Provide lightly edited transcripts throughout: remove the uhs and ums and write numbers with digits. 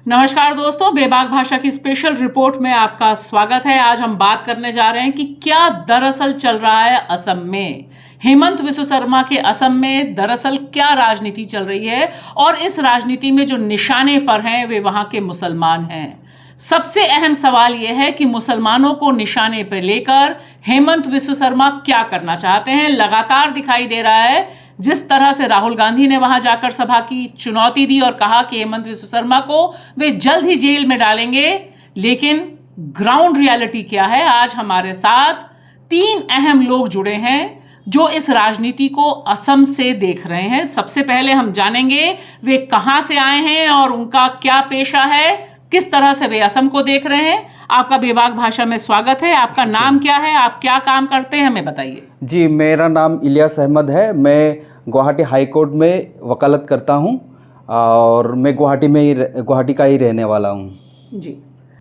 नमस्कार दोस्तों, बेबाक भाषा की स्पेशल रिपोर्ट में आपका स्वागत है। आज हम बात करने जा रहे हैं कि क्या दरअसल चल रहा है असम में। हेमंत विश्व शर्मा के असम में दरअसल क्या राजनीति चल रही है और इस राजनीति में जो निशाने पर हैं वे वहां के मुसलमान हैं। सबसे अहम सवाल यह है कि मुसलमानों को निशाने पर लेकर हेमंत विश्व शर्मा क्या करना चाहते हैं। लगातार दिखाई दे रहा है जिस तरह से राहुल गांधी ने वहां जाकर सभा की चुनौती दी और कहा कि हेमंत विश्व शर्मा को वे जल्द ही जेल में डालेंगे, लेकिन ग्राउंड रियलिटी क्या है। आज हमारे साथ 3 अहम लोग जुड़े हैं जो इस राजनीति को असम से देख रहे हैं। सबसे पहले हम जानेंगे वे कहां से आए हैं और उनका क्या पेशा है, किस तरह से वे असम को देख रहे हैं। आपका बेबाक भाषा में स्वागत है। आपका नाम क्या है, आप क्या काम करते हैं, हमें बताइए। जी, मेरा नाम इलियास अहमद है। मैं गुवाहाटी हाई कोर्ट में वकालत करता हूं और मैं गुवाहाटी का ही रहने वाला हूं। जी,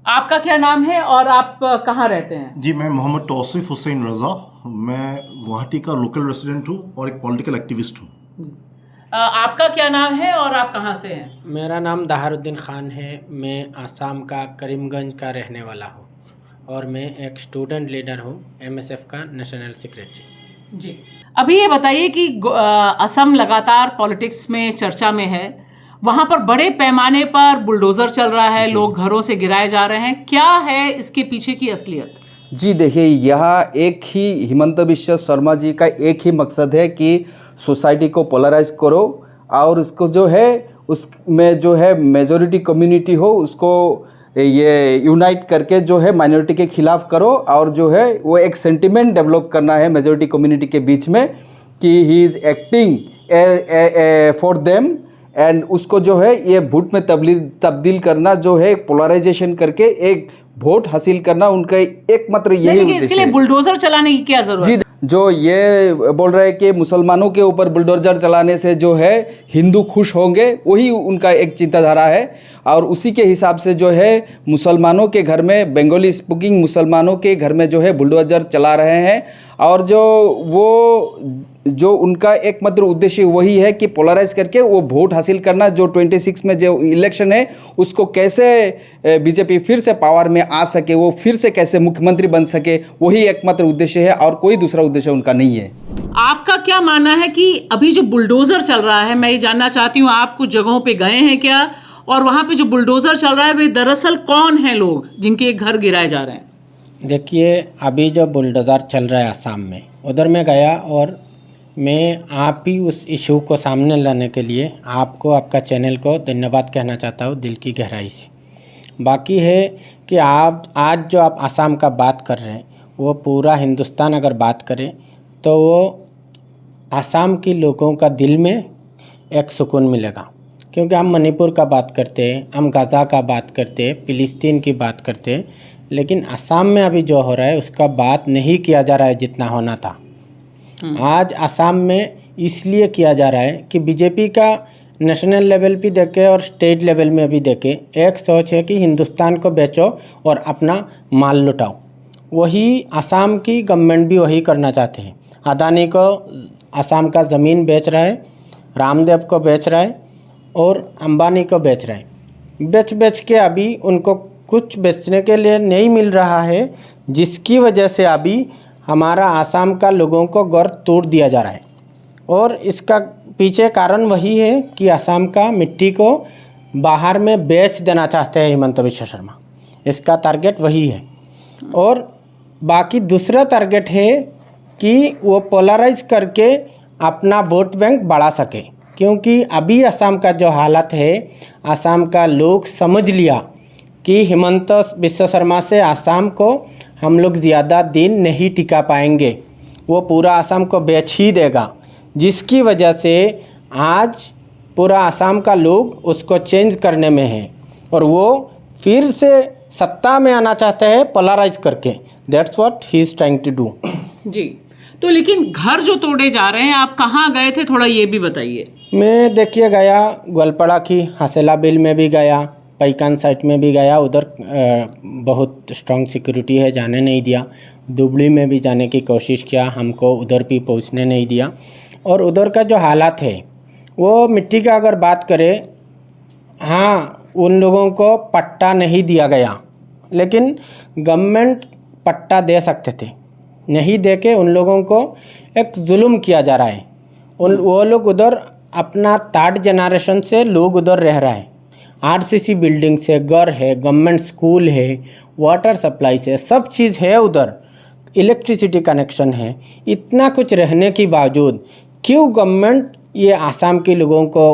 आपका क्या नाम है और आप कहाँ रहते हैं? जी, मैं मोहम्मद तौसीफ हुसैन रज़ा, मैं गुवाहाटी का लोकल रेसिडेंट हूँ और एक पॉलिटिकल एक्टिविस्ट हूँ। आपका क्या नाम है और आप कहाँ से हैं? मेरा नाम दहारुद्दीन ख़ान है। मैं आसाम का करीमगंज का रहने वाला हूँ और मैं एक स्टूडेंट लीडर हूँ, MSF का नेशनल सेक्रेटरी। जी, अभी ये बताइए कि असम लगातार पॉलिटिक्स में चर्चा में है। वहाँ पर बड़े पैमाने पर बुलडोज़र चल रहा है, लोग घरों से गिराए जा रहे हैं। क्या है इसके पीछे की असलियत? जी देखिए, यहाँ एक ही हिमंत बिश्व शर्मा जी का एक ही मकसद है कि सोसाइटी को पोलराइज करो और उसको जो है उसमें जो है मेजॉरिटी कम्युनिटी हो उसको ये यूनाइट करके जो है माइनॉरिटी के खिलाफ करो और जो है वो एक सेंटिमेंट डेवलप करना है मेजॉरिटी कम्युनिटी के बीच में कि he is acting for them and उसको जो है ये वोट में तब्दील करना जो है पोलराइजेशन करके एक वोट हासिल करना उनका एकमात्र यही उद्देश्य है। इसके लिए बुलडोजर चलाने की क्या जरूरत है? जो ये बोल रहे हैं कि मुसलमानों के ऊपर बुलडोजर चलाने से जो है हिंदू खुश होंगे, वही उनका एक चिंताधारा है और उसी के हिसाब से जो है मुसलमानों के घर में, बंगाली स्पीकिंग मुसलमानों के घर में जो है बुलडोजर चला रहे हैं और जो उनका एकमात्र उद्देश्य वही है कि पोलराइज करके वो वोट हासिल करना। जो 26 में जो इलेक्शन है उसको कैसे बीजेपी फिर से पावर में आ सके, वो फिर से कैसे मुख्यमंत्री बन सके, वही एकमात्र उद्देश्य है और कोई दूसरा उद्देश्य उनका नहीं है। आपका क्या मानना है कि अभी जो बुलडोजर चल रहा है, मैं ये जानना चाहती हूँ आप कुछ जगहों पे गए हैं क्या, और वहाँ पे जो बुलडोजर चल रहा है वे दरअसल कौन हैं लोग जिनके घर गिराए जा रहे हैं? देखिए, अभी जो बुलडोज़र चल रहा है असम में, उधर मैं गया और मैं आप ही उस इशू को सामने लाने के लिए आपको, आपका चैनल को धन्यवाद कहना चाहता हूँ दिल की गहराई से। बाकी है कि आप आज जो आप असम का बात कर रहे हैं वो पूरा हिंदुस्तान अगर बात करें तो वो असम के लोगों का दिल में एक सुकून मिलेगा, क्योंकि हम मणिपुर का बात करते हैं, हम गाज़ा का बात करते हैं, फ़िलिस्तीन की बात करते हैं, लेकिन असम में अभी जो हो रहा है उसका बात नहीं किया जा रहा है जितना होना था। आज असम में इसलिए किया जा रहा है कि बीजेपी का नेशनल लेवल पे देखे और स्टेट लेवल में भी देखे एक सोच है कि हिंदुस्तान को बेचो और अपना माल लुटाओ। वही असम की गवर्नमेंट भी वही करना चाहते हैं। अदानी को असम का ज़मीन बेच रहा है, रामदेव को बेच रहा है और अंबानी को बेच रहा है। बेच के अभी उनको कुछ बेचने के लिए नहीं मिल रहा है, जिसकी वजह से अभी हमारा आसाम का लोगों को घर तोड़ दिया जा रहा है। और इसका पीछे कारण वही है कि असम का मिट्टी को बाहर में बेच देना चाहते हैं हिमंत बिश्व शर्मा। इसका टारगेट वही है। और बाकी दूसरा टारगेट है कि वो पोलराइज करके अपना वोट बैंक बढ़ा सके, क्योंकि अभी असम का जो हालत है, असम का लोग समझ लिया कि हिमंत बिश्व शर्मा से असम को हम लोग ज़्यादा दिन नहीं टिका पाएंगे, वो पूरा असम को बेच ही देगा, जिसकी वजह से आज पूरा असम का लोग उसको चेंज करने में है और वो फिर से सत्ता में आना चाहते हैं पोलराइज करके। That's what he is trying to do. जी, तो लेकिन घर जो तोड़े जा रहे हैं, आप कहाँ गए थे, थोड़ा ये भी बताइए। मैं देखिए गया ग्वालपाड़ा की हसेला बिल में भी गया, पैकान साइट में भी गया, उधर बहुत स्ट्रॉन्ग सिक्योरिटी है, जाने नहीं दिया। दुबली में भी जाने की कोशिश किया, हमको उधर भी पहुंचने नहीं दिया। और उधर का जो हालात है वो मिट्टी का अगर बात करें, हाँ उन लोगों को पट्टा नहीं दिया गया, लेकिन गवर्नमेंट पट्टा दे सकते थे, नहीं दे के उन लोगों को एक जुल्म किया जा रहा है। वो लोग उधर अपना थर्ड जनरेशन से लोग उधर रह रहा है। आरसीसी बिल्डिंग से घर है, गवर्नमेंट स्कूल है, वाटर सप्लाई से सब चीज़ है उधर, इलेक्ट्रिसिटी कनेक्शन है। इतना कुछ रहने के बावजूद क्यों गवर्नमेंट ये आसाम के लोगों को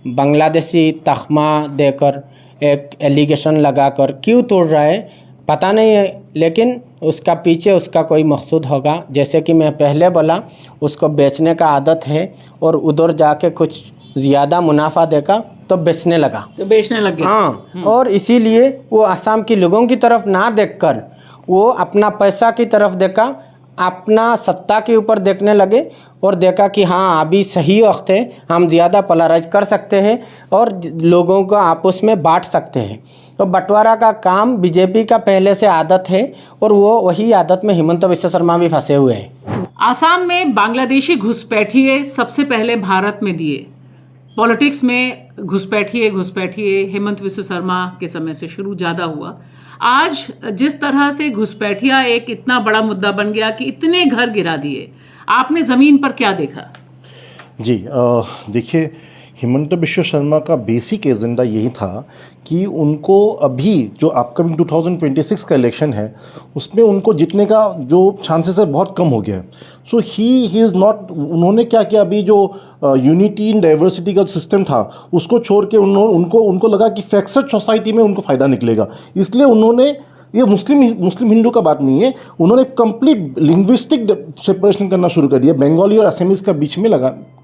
बांग्लादेशी तख्मा देकर एक एलिगेशन लगाकर क्यों तोड़ रहा है पता नहीं है, लेकिन उसका पीछे उसका कोई मकसूद होगा। जैसे कि मैं पहले बोला, उसको बेचने का आदत है और उधर जाके कुछ ज़्यादा मुनाफा देखा तो बेचने लगा, तो बेचने लग गए। हाँ, और इसीलिए वो आसाम के लोगों की तरफ ना देखकर वो अपना पैसा की तरफ देखा, अपना सत्ता के ऊपर देखने लगे और देखा कि हाँ अभी सही वक्त है, हम ज़्यादा पोलराइज कर सकते हैं और लोगों को आपस में बांट सकते हैं। तो बंटवारा का काम बीजेपी का पहले से आदत है और वो वही आदत में हिमंत बिस्वा शर्मा भी फंसे हुए हैं। आसाम में बांग्लादेशी घुसपैठिए सबसे पहले भारत में दिए। पॉलिटिक्स में घुसपैठिए हेमंत बिस्वा शर्मा के समय से शुरू ज़्यादा हुआ। आज जिस तरह से घुसपैठिया एक इतना बड़ा मुद्दा बन गया कि इतने घर गिरा दिए, आपने ज़मीन पर क्या देखा? जी देखिए, हिमंत बिस्वा शर्मा का बेसिक एजेंडा यही था कि उनको अभी जो अपकमिंग 2026 का इलेक्शन है उसमें उनको जीतने का जो चांसेस है बहुत कम हो गया है। सो ही इज़ नॉट, उन्होंने क्या किया, अभी जो यूनिटी इन डाइवर्सिटी का सिस्टम था उसको छोड़ के उनको लगा कि फ्रैक्चर्ड सोसाइटी में उनको फ़ायदा निकलेगा, इसलिए उन्होंने, ये मुस्लिम हिंदू का बात नहीं है, उन्होंने कंप्लीट लिंग्विस्टिक सेपरेशन करना शुरू कर दिया। बंगाली और असमीज़ का बीच में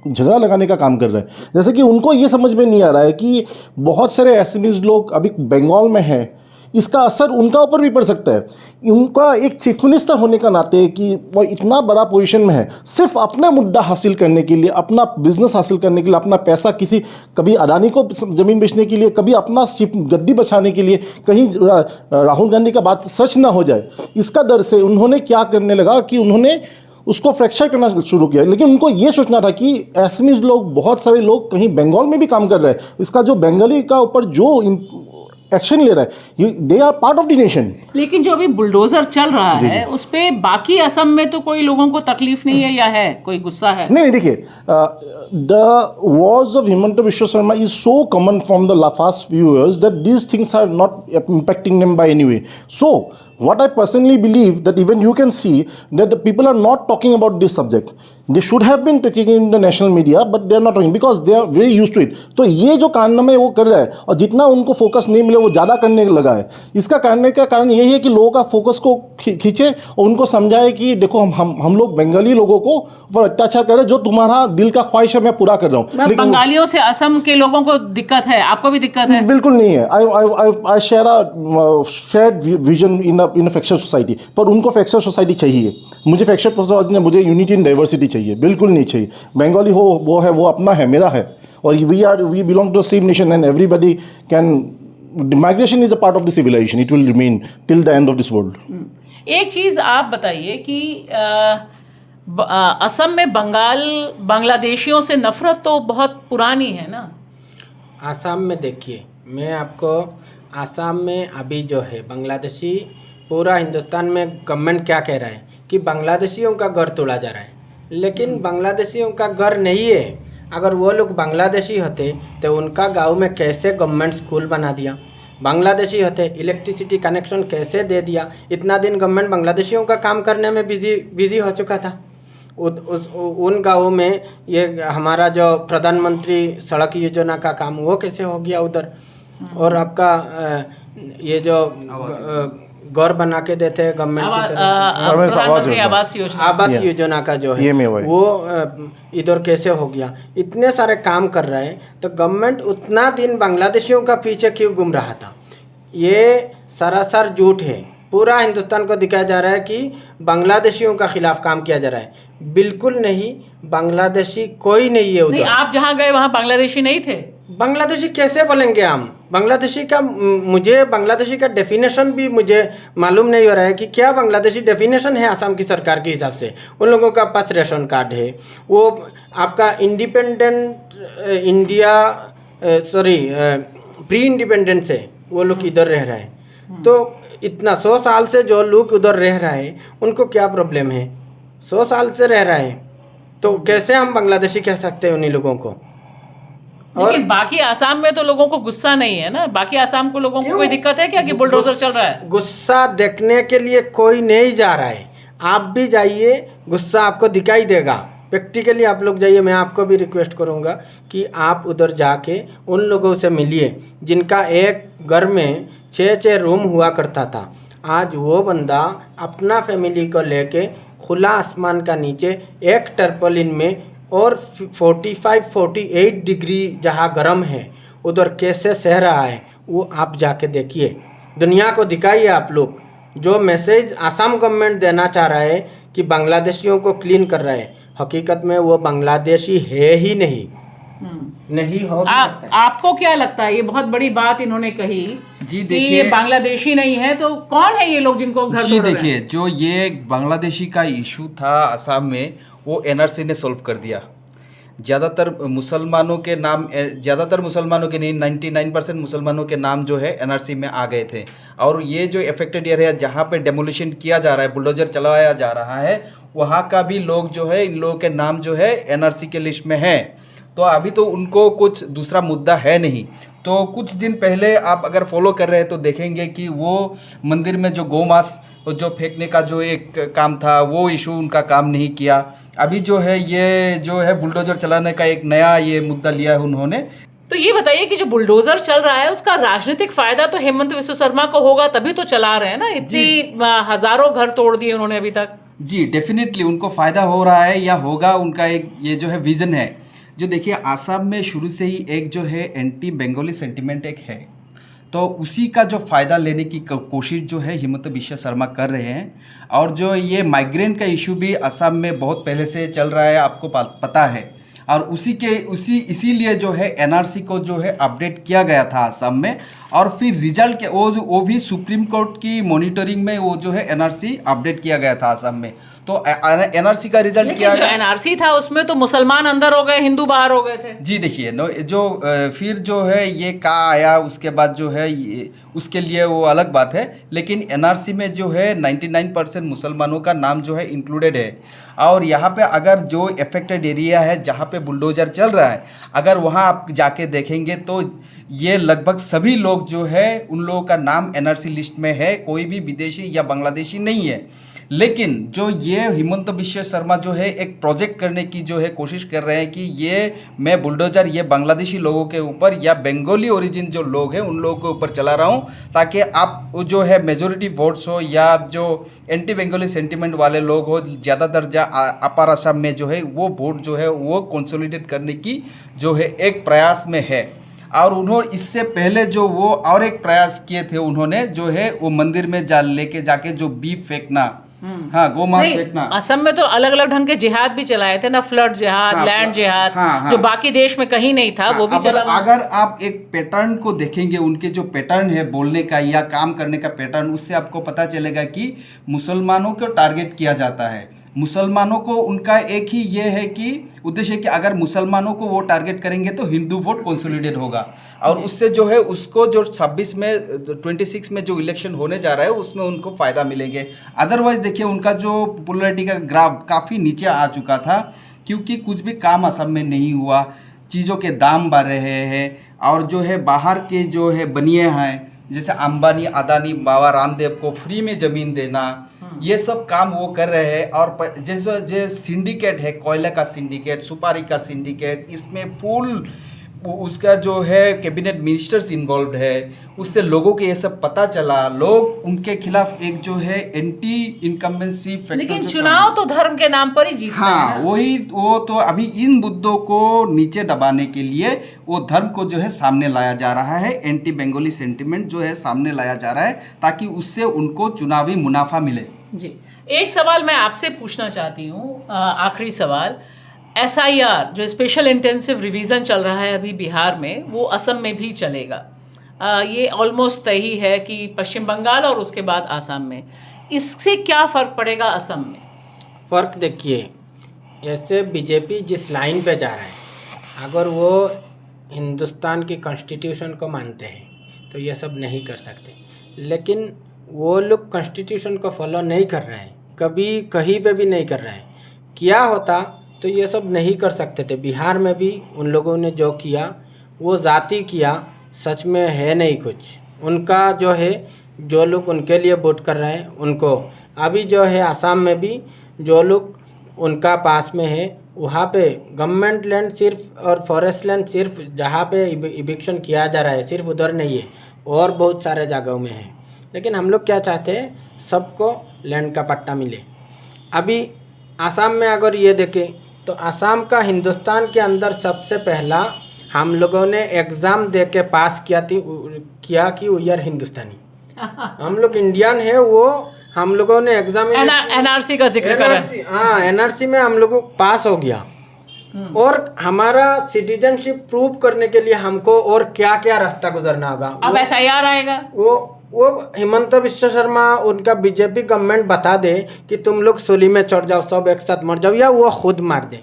झगड़ा लगाने का काम कर रहे हैं। जैसे कि उनको ये समझ में नहीं आ रहा है कि बहुत सारे असमीज़ लोग अभी बंगाल में हैं, इसका असर उनका ऊपर भी पड़ सकता है। उनका एक चीफ मिनिस्टर होने का नाते कि वो इतना बड़ा पोजीशन में है, सिर्फ अपना मुद्दा हासिल करने के लिए, अपना बिजनेस हासिल करने के लिए, अपना पैसा कभी अदानी को ज़मीन बेचने के लिए, कभी अपना गद्दी बचाने के लिए, कहीं राहुल गांधी का बात सच ना हो जाए, इसका डर से उन्होंने क्या करने लगा कि उन्होंने उसको फ्रैक्चर करना शुरू किया। लेकिन उनको ये सोचना था कि असमीज़ लोग, बहुत सारे लोग कहीं बंगाल में भी काम कर रहे हैं, इसका जो बंगाली का ऊपर जो एक्शन ले रहा है, they are part of the nation. लेकिन जो अभी बुलडोजर चल रहा है उस पे बाकी असम में तो कोई लोगों को तकलीफ नहीं है, या है कोई गुस्सा है? नहीं, देखिए, the words of Himanta Biswa Sharma is so common from the last few years that these things are not impacting them by any way. So what I personally believe that even you can see that the people are not talking about this subject. They should have been talking in the national media, but they are not talking because they are very used to it. तो ये जो कारनामे वो कर रहा है और जितना उनको फोकस नहीं मिले वो ज़्यादा करने लगा है। इसका करने का कारण यही है कि लोगों का फोकस को खींचे और उनको समझाए कि देखो हम लोग बंगाली लोगों को ऊपर अत्याचार कर रहे हैं, जो तुम्हारा दिल का ख्वाहिश है मैं पूरा कर रहा हूँ। बंगालियों से असम के लोगों को दिक्कत है, आपको भी दिक्कत है? बिल्कुल नहीं है। I share vision in fracture society, पर उनको फ्रैक्चर सोसाइटी चाहिए। मुझे फ्रैक्चर सोसाइटी ने, मुझे यूनिटी इन डाइवर्सिटी चाहिए, बिल्कुल नहीं चाहिए। बंगाली हो वो है, वो अपना है, मेरा है, और we belong to the same nation and everybody can, migration is a part of the civilization, it will remain till the end of this world. एक चीज़ आप बताइए कि असम में बांग्लादेशियों से नफरत तो बहुत पुरानी है ना? आसाम में देखिए, मैं आपको आसाम में अभी जो है बांग्लादेशी, पूरा हिंदुस्तान में गवर्नमेंट क्या कह रहा है कि बांग्लादेशियों का घर तोड़ा जा रहा है, लेकिन बांग्लादेशियों का घर नहीं है। अगर वो लोग बांग्लादेशी होते तो उनका गांव में कैसे गवर्नमेंट स्कूल बना दिया, बांग्लादेशी होते इलेक्ट्रिसिटी कनेक्शन कैसे दे दिया। इतना दिन गवर्नमेंट बांग्लादेशियों का काम करने में बिजी हो चुका था। उन गाँवों में ये हमारा जो प्रधानमंत्री सड़क योजना का काम वो कैसे हो गया उधर, और आपका ये जो घर बना के देते हैं गवर्नमेंट की तरफ, प्रधानमंत्री आवास योजना का जो है वो इधर कैसे हो गया। इतने सारे काम कर रहे हैं, तो गवर्नमेंट उतना दिन बांग्लादेशियों का पीछे क्यों घूम रहा था? ये सरासर झूठ है। पूरा हिंदुस्तान को दिखाया जा रहा है कि बांग्लादेशियों का खिलाफ काम किया जा रहा है। बिल्कुल नहीं, बांग्लादेशी कोई नहीं है उधर। नहीं, आप जहाँ गए वहाँ बांग्लादेशी नहीं थे? बांग्लादेशी कैसे बोलेंगे हम? बांग्लादेशी का डेफिनेशन भी मुझे मालूम नहीं हो रहा है कि क्या बांग्लादेशी डेफिनेशन है असम की सरकार के हिसाब से। उन लोगों का पास रेशन कार्ड है, वो आपका इंडिपेंडेंट इंडिया प्री इंडिपेंडेंस से वो लोग इधर रह रहे हैं, तो इतना 100 साल से जो लोग उधर रह रहे हैं उनको क्या प्रॉब्लम है? 100 साल से रह रहे हैं तो कैसे हम बांग्लादेशी कह सकते हैं उन्हीं लोगों को? लेकिन बाकी आसाम में तो लोगों को गुस्सा नहीं है ना, बाकी आसाम को लोगों को कोई दिक्कत है क्या कि बुलडोजर चल रहा है? गुस्सा देखने के लिए कोई नहीं जा रहा है, आप भी जाइए, गुस्सा आपको दिखाई देगा। प्रैक्टिकली आप लोग जाइए, मैं आपको भी रिक्वेस्ट करूंगा कि आप उधर जाके उन लोगों से मिलिए जिनका एक घर में 6-6 रूम हुआ करता था। आज वो बंदा अपना फैमिली को लेके खुला आसमान का नीचे एक टर्पलिन में और 45-48 डिग्री जहाँ गर्म है उधर कैसे सह रहा है, वो आप जाके देखिए, दुनिया को दिखाइए। आप लोग जो मैसेज आसाम गवर्नमेंट देना चाह रहा है कि बांग्लादेशियों को क्लीन कर रहा है, हकीकत में वो बांग्लादेशी है ही नहीं, नहीं हो भी सकता है। आपको क्या लगता है? ये बहुत बड़ी बात इन्होंने कही जी कि देखिए, ये बांग्लादेशी नहीं है, तो कौन है ये लोग जिनको घर जी तोड़ रहे हैं? देखिए, जो ये बांग्लादेशी का इशू था असम में, वो एनआरसी ने सॉल्व कर दिया। ज़्यादातर मुसलमानों के नाम, ज़्यादातर मुसलमानों के नहीं, 99% मुसलमानों के नाम जो है एनआरसी में आ गए थे। और ये जो अफेक्टेड एरिया जहाँ पे डेमोलिशन किया जा रहा है, बुलडोजर चलाया जा रहा है, वहाँ का भी लोग जो है, इन लोगों के नाम जो है एनआरसी के लिस्ट में है। तो अभी तो उनको कुछ दूसरा मुद्दा है नहीं। तो कुछ दिन पहले आप अगर फॉलो कर रहे हैं तो देखेंगे कि वो मंदिर में जो गौमांस जो फेंकने का जो एक काम था, वो इशू उनका काम नहीं किया। अभी जो है ये जो है बुलडोजर चलाने का एक नया ये मुद्दा लिया है उन्होंने। तो ये बताइए कि जो बुलडोजर चल रहा है उसका राजनीतिक फायदा तो हेमंत विश्व शर्मा को होगा, तभी तो चला रहे हैं ना। इतनी हजारों घर तोड़ दिए उन्होंने अभी तक। जी डेफिनेटली उनको फ़ायदा हो रहा है या होगा, उनका एक ये जो है विज़न है। जो देखिए, आसाम में शुरू से ही एक जो है एंटी बंगाली सेंटिमेंट एक है, तो उसी का जो फ़ायदा लेने की कोशिश जो है हिमंत बिश्व शर्मा कर रहे हैं। और जो ये माइग्रेंट का इशू भी असम में बहुत पहले से चल रहा है, आपको पता है। और इसीलिए जो है एनआरसी को जो है अपडेट किया गया था असम में, और फिर रिजल्ट के वो भी सुप्रीम कोर्ट की मॉनिटरिंग में वो जो है एनआरसी अपडेट किया गया था असम में। तो एनआरसी का रिजल्ट क्या जो एनआरसी था उसमें तो मुसलमान अंदर हो गए, हिंदू बाहर हो गए थे। जी देखिए, जो फिर जो है ये कहाँ आया उसके बाद जो है ये उसके लिए वो अलग बात है, लेकिन एनआरसी में जो है 99% मुसलमानों का नाम जो है इंक्लूडेड है। और यहाँ पे अगर जो अफेक्टेड एरिया है जहाँ पे बुलडोजर चल रहा है, अगर वहाँ आप जाके देखेंगे तो ये लगभग सभी लोग जो है उन लोगों का नाम एनआरसी लिस्ट में है, कोई भी विदेशी या बांग्लादेशी नहीं है। लेकिन जो ये हिमंत बिश्व शर्मा जो है एक प्रोजेक्ट करने की जो है कोशिश कर रहे हैं कि ये मैं बुलडोजर ये बांग्लादेशी लोगों के ऊपर या बंगाली ओरिजिन जो लोग हैं उन लोगों के ऊपर चला रहा हूँ, ताकि आप जो है मेजोरिटी वोट्स हो या जो एंटी बंगाली सेंटिमेंट वाले लोग हो, ज़्यादा दर्जा अपर असम में जो है वो वोट जो है वो कंसोलिडेट करने की जो है एक प्रयास में है। और उन्होंने इससे पहले जो वो और एक प्रयास किए थे उन्होंने, जो है वो मंदिर में लेके जाके जो बीफ फेंकना, हाँ गोमांस फेंकना। असम में तो अलग अलग ढंग के जिहाद भी चलाए थे ना, फ्लड जिहाद, हाँ, लैंड जिहाद, हाँ। जो बाकी देश में कहीं नहीं था, वो भी चला। अगर आप एक पैटर्न को देखेंगे, उनके जो पैटर्न है बोलने का या काम करने का पैटर्न, उससे आपको पता चलेगा कि मुसलमानों को टारगेट किया जाता है। मुसलमानों को उनका एक ही ये है कि उद्देश्य है कि अगर मुसलमानों को वो टारगेट करेंगे तो हिंदू वोट कंसोलिडेट होगा, और उससे जो है उसको जो 26 में जो इलेक्शन होने जा रहा है उसमें उनको फ़ायदा मिलेंगे। अदरवाइज़ देखिए, उनका जो पॉपुलैरिटी का ग्राफ काफ़ी नीचे आ चुका था, क्योंकि कुछ भी काम असम में नहीं हुआ, चीज़ों के दाम बढ़ रहे हैं, और जो है बाहर के जो है बनिए हैं, जैसे अंबानी अदानी, बाबा रामदेव को फ्री में ज़मीन देना, ये सब काम वो कर रहे हैं। और जैसे जो सिंडिकेट है, कोयला का सिंडिकेट, सुपारी का सिंडिकेट, इसमें फुल उसका जो है कैबिनेट मिनिस्टर्स इन्वॉल्व है, उससे लोगों को ये सब पता चला, लोग उनके खिलाफ एक जो है एंटी इनकम्बेंसी फैक्टर। लेकिन चुनाव तो धर्म के नाम पर ही जीतते हैं। हाँ वो तो अभी इन मुद्दों को नीचे दबाने के लिए वो धर्म को जो है सामने लाया जा रहा है, एंटी बंगाली सेंटिमेंट जो है सामने लाया जा रहा है, ताकि उससे उनको चुनावी मुनाफा मिले। जी, एक सवाल मैं आपसे पूछना चाहती हूँ, आखिरी सवाल। SIR जो स्पेशल इंटेंसिव रिवीजन चल रहा है अभी बिहार में, वो असम में भी चलेगा। ये ऑलमोस्ट तय ही है कि पश्चिम बंगाल और उसके बाद आसाम में। इससे क्या फ़र्क पड़ेगा असम में? फ़र्क देखिए, ऐसे बीजेपी जिस लाइन पे जा रहा है, अगर वो हिंदुस्तान की कॉन्स्टिट्यूशन को मानते हैं तो ये सब नहीं कर सकते, लेकिन वो लोग कॉन्स्टिट्यूशन को फॉलो नहीं कर रहे हैं, कभी कहीं पे भी नहीं कर रहे हैं। किया होता तो ये सब नहीं कर सकते थे। बिहार में भी उन लोगों ने जो किया वो जाति किया, सच में है नहीं कुछ। उनका जो है, जो लोग उनके लिए वोट कर रहे हैं उनको, अभी जो है आसाम में भी जो लोग उनका पास में है वहाँ पे गवर्नमेंट लैंड सिर्फ और फॉरेस्ट लैंड सिर्फ जहाँ पे इविक्शन किया जा रहा है सिर्फ उधर नहीं है, और बहुत सारे जगहों में है। लेकिन हम लोग क्या चाहते हैं, सबको लैंड का पट्टा मिले। अभी आसाम में अगर ये देखें तो आसाम का हिंदुस्तान के अंदर सबसे पहला हम लोगों ने एग्ज़ाम दे के पास किया कि वी आर हिंदुस्तानी, हम लोग इंडियन है। वो हम लोगों ने एग्जाम एनआरसी का जिक्र कर रहे हैं। हाँ, एनआरसी में हम लोगों पास हो गया, और हमारा सिटीजनशिप प्रूव करने के लिए हमको और क्या क्या रास्ता गुजरना होगा। अब एसआईआर आएगा, वो हिमंत बिश्व शर्मा उनका बीजेपी गवर्नमेंट बता दे कि तुम लोग सूली में चढ़ जाओ, सब एक साथ मर जाओ, या वो खुद मार दे।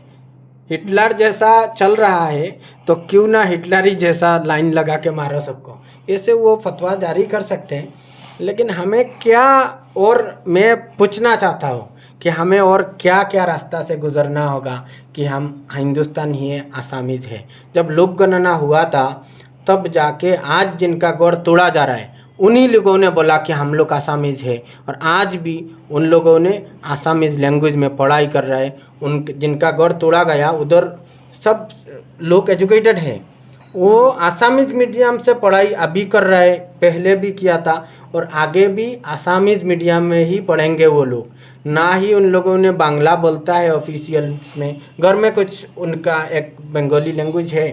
हिटलर जैसा चल रहा है तो क्यों ना हिटलर ही जैसा लाइन लगा के मारो सबको, ऐसे वो फतवा जारी कर सकते हैं। लेकिन हमें क्या, और मैं पूछना चाहता हूँ कि हमें और क्या क्या रास्ता से गुजरना होगा कि हम हिंदुस्तान ही है, आसामीज है। जब लोक गणना हुआ था तब जाके आज जिनका गौर तोड़ा जा रहा है उन्हीं लोगों ने बोला कि हम लोग आसामीज है, और आज भी उन लोगों ने आसामीज लैंग्वेज में पढ़ाई कर रहे हैं। उन जिनका गौर तोड़ा गया उधर सब लोग एजुकेटेड है, वो आसामीज मीडियम से पढ़ाई अभी कर रहे हैं, पहले भी किया था और आगे भी आसामीज मीडियम में ही पढ़ेंगे वो लोग। ना ही उन लोगों ने बांग्ला बोलता है ऑफिशियल में, घर में कुछ उनका एक बंगाली लैंग्वेज है,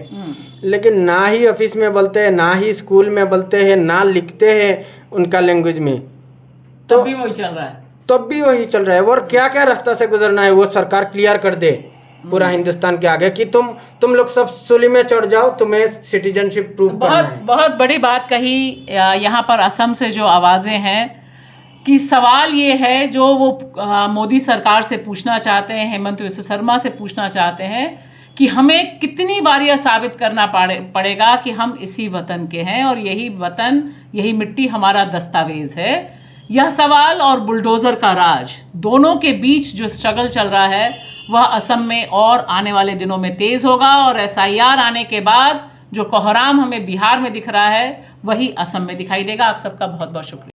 लेकिन ना ही ऑफिस में बोलते हैं, ना ही स्कूल में बोलते हैं, ना लिखते हैं उनका लैंग्वेज में। तो तब भी वही चल रहा है, तब भी वही चल रहा है। और क्या क्या रास्ता से गुजरना है वो सरकार क्लियर कर दे पूरा हिंदुस्तान के आगे कि तुम लोग सब सूली में चढ़ जाओ, तुम्हें सिटीजनशिप प्रूफ करना है। बहुत बड़ी बात कही यहाँ पर असम से जो आवाज़ें हैं कि सवाल ये है जो वो मोदी सरकार से पूछना चाहते हैं, हेमंत बिस्व शर्मा से पूछना चाहते हैं कि हमें कितनी बार यह साबित करना पड़ेगा कि हम इसी वतन के हैं और यही वतन, यही मिट्टी हमारा दस्तावेज है। यह सवाल और बुलडोज़र का राज, दोनों के बीच जो स्ट्रगल चल रहा है वह असम में और आने वाले दिनों में तेज़ होगा, और एसआईआर आने के बाद जो कोहराम हमें बिहार में दिख रहा है वही असम में दिखाई देगा। आप सबका बहुत बहुत शुक्रिया।